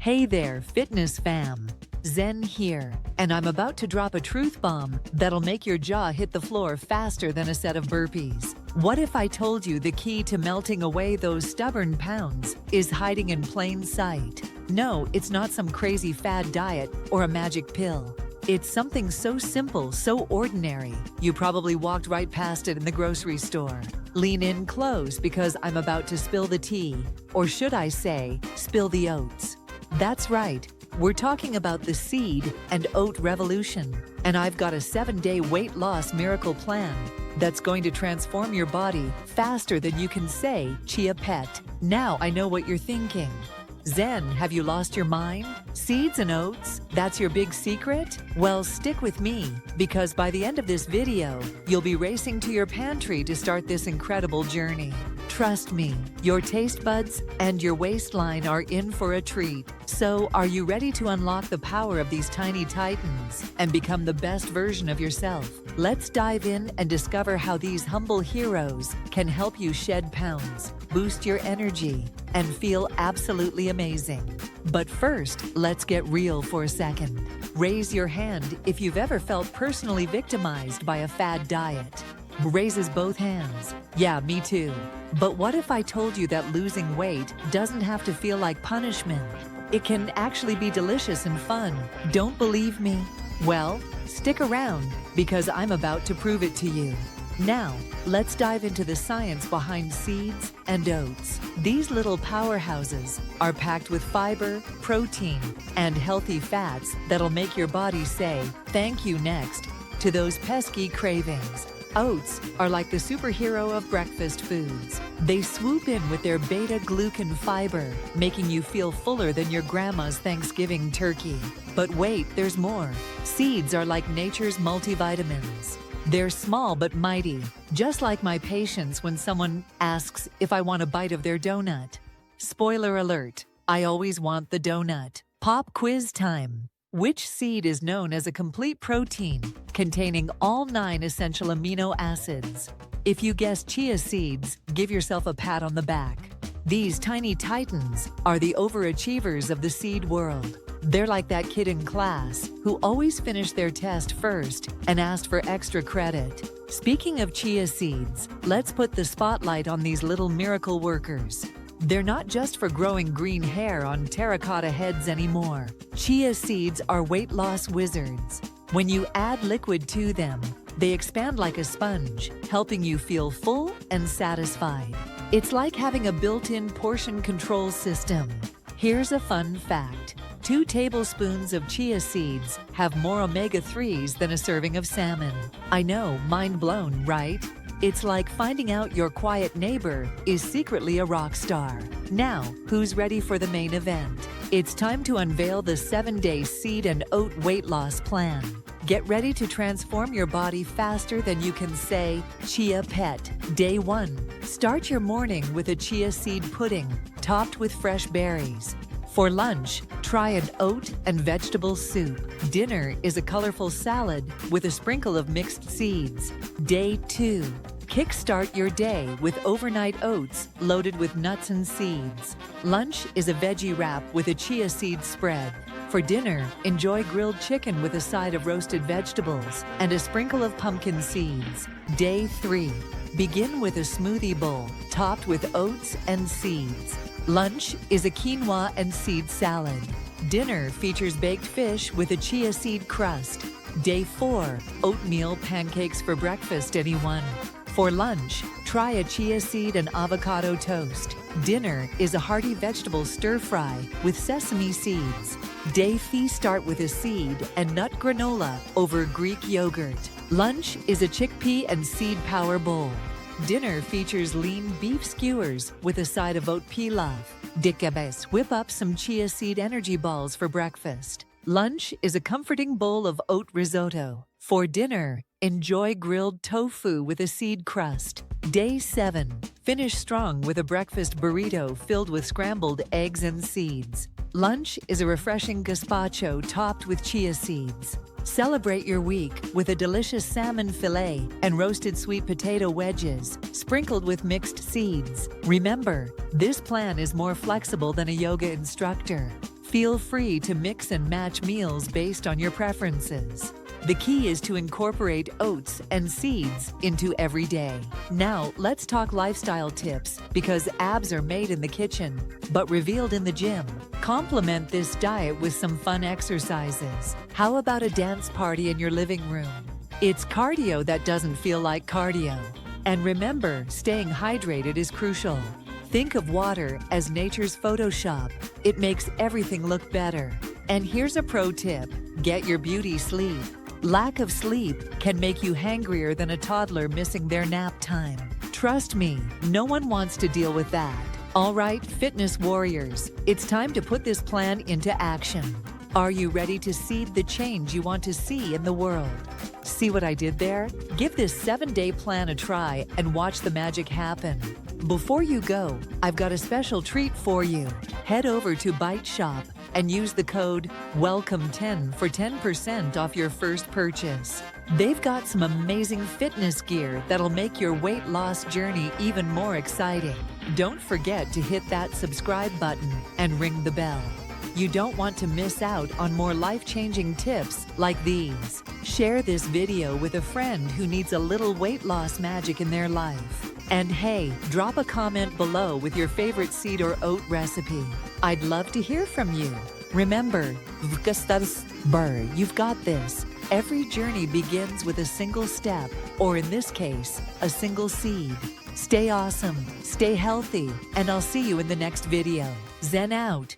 Hey there, fitness fam. Zen here, and I'm about to drop a truth bomb that'll make your jaw hit the floor faster than a set of burpees. What if I told you the key to melting away those stubborn pounds is hiding in plain sight? No, it's not some crazy fad diet or a magic pill. It's something so simple, so ordinary, you probably walked right past it in the grocery store. Lean in close because I'm about to spill the tea, or should I say, spill the oats. That's right, we're talking about the seed and oat revolution, and I've got a 7-day weight loss miracle plan that's going to transform your body faster than you can say chia pet. Now I know what you're thinking. Zen, have you lost your mind? Seeds and oats? That's your big secret? Well, stick with me, because by the end of this video, you'll be racing to your pantry to start this incredible journey. Trust me, your taste buds and your waistline are in for a treat. So, are you ready to unlock the power of these tiny titans and become the best version of yourself? Let's dive in and discover how these humble heroes can help you shed pounds, boost your energy, and feel absolutely amazing. But first, let's get real for a second. Raise your hand if you've ever felt personally victimized by a fad diet. Raises both hands. Yeah, me too. But what if I told you that losing weight doesn't have to feel like punishment? It can actually be delicious and fun. Don't believe me? Well, stick around, because I'm about to prove it to you. Now, let's dive into the science behind seeds and oats. These little powerhouses are packed with fiber, protein, and healthy fats that'll make your body say, "Thank you next," to those pesky cravings. Oats are like the superhero of breakfast foods. They swoop in with their beta-glucan fiber, making you feel fuller than your grandma's Thanksgiving turkey. But wait, there's more. Seeds are like nature's multivitamins. They're small but mighty, just like my patience when someone asks if I want a bite of their donut. Spoiler alert, I always want the donut. Pop quiz time. Which seed is known as a complete protein, containing all 9 essential amino acids? If you guessed chia seeds, give yourself a pat on the back. These tiny titans are the overachievers of the seed world. They're like that kid in class who always finished their test first and asked for extra credit. Speaking of chia seeds, let's put the spotlight on these little miracle workers. They're not just for growing green hair on terracotta heads anymore. Chia seeds are weight loss wizards. When you add liquid to them, they expand like a sponge, helping you feel full and satisfied. It's like having a built-in portion control system. Here's a fun fact. 2 tablespoons of chia seeds have more omega-3s than a serving of salmon. I know, mind blown, right? It's like finding out your quiet neighbor is secretly a rock star. Now, who's ready for the main event? It's time to unveil the 7-day seed and oat weight loss plan. Get ready to transform your body faster than you can say chia pet. Day 1. Start your morning with a chia seed pudding topped with fresh berries. For lunch, try an oat and vegetable soup. Dinner is a colorful salad with a sprinkle of mixed seeds. Day 2. Kickstart your day with overnight oats loaded with nuts and seeds. Lunch is a veggie wrap with a chia seed spread. For dinner, enjoy grilled chicken with a side of roasted vegetables and a sprinkle of pumpkin seeds. Day 3. Begin with a smoothie bowl topped with oats and seeds. Lunch is a quinoa and seed salad. Dinner features baked fish with a chia seed crust. Day 4. Oatmeal pancakes for breakfast, anyone? For lunch, try a chia seed and avocado toast. Dinner is a hearty vegetable stir-fry with sesame seeds. Day feast start with a seed and nut granola over Greek yogurt. Lunch is a chickpea and seed power bowl. Dinner features lean beef skewers with a side of oat pilaf. Dikabes, whip up some chia seed energy balls for breakfast. Lunch is a comforting bowl of oat risotto. For dinner, enjoy grilled tofu with a seed crust. Day 7. Finish strong with a breakfast burrito filled with scrambled eggs and seeds. Lunch is a refreshing gazpacho topped with chia seeds. Celebrate your week with a delicious salmon fillet and roasted sweet potato wedges, sprinkled with mixed seeds. Remember, this plan is more flexible than a yoga instructor. Feel free to mix and match meals based on your preferences. The key is to incorporate oats and seeds into every day. Now, let's talk lifestyle tips, because abs are made in the kitchen, but revealed in the gym. Complement this diet with some fun exercises. How about a dance party in your living room? It's cardio that doesn't feel like cardio. And remember, staying hydrated is crucial. Think of water as nature's Photoshop. It makes everything look better. And here's a pro tip: get your beauty sleep. Lack of sleep can make you hangrier than a toddler missing their nap time. Trust me, no one wants to deal with that. All right, fitness warriors, it's time to put this plan into action. Are you ready to seed the change you want to see in the world? See what I did there? Give this 7-day plan a try and watch the magic happen. Before you go, I've got a special treat for you. Head over to Bite Shop and use the code WELCOME10 for 10% off your first purchase. They've got some amazing fitness gear that'll make your weight loss journey even more exciting. Don't forget to hit that subscribe button and ring the bell. You don't want to miss out on more life-changing tips like these. Share this video with a friend who needs a little weight loss magic in their life. And hey, drop a comment below with your favorite seed or oat recipe. I'd love to hear from you. Remember, you've got this. Every journey begins with a single step, or in this case, a single seed. Stay awesome, stay healthy, and I'll see you in the next video. Zen out.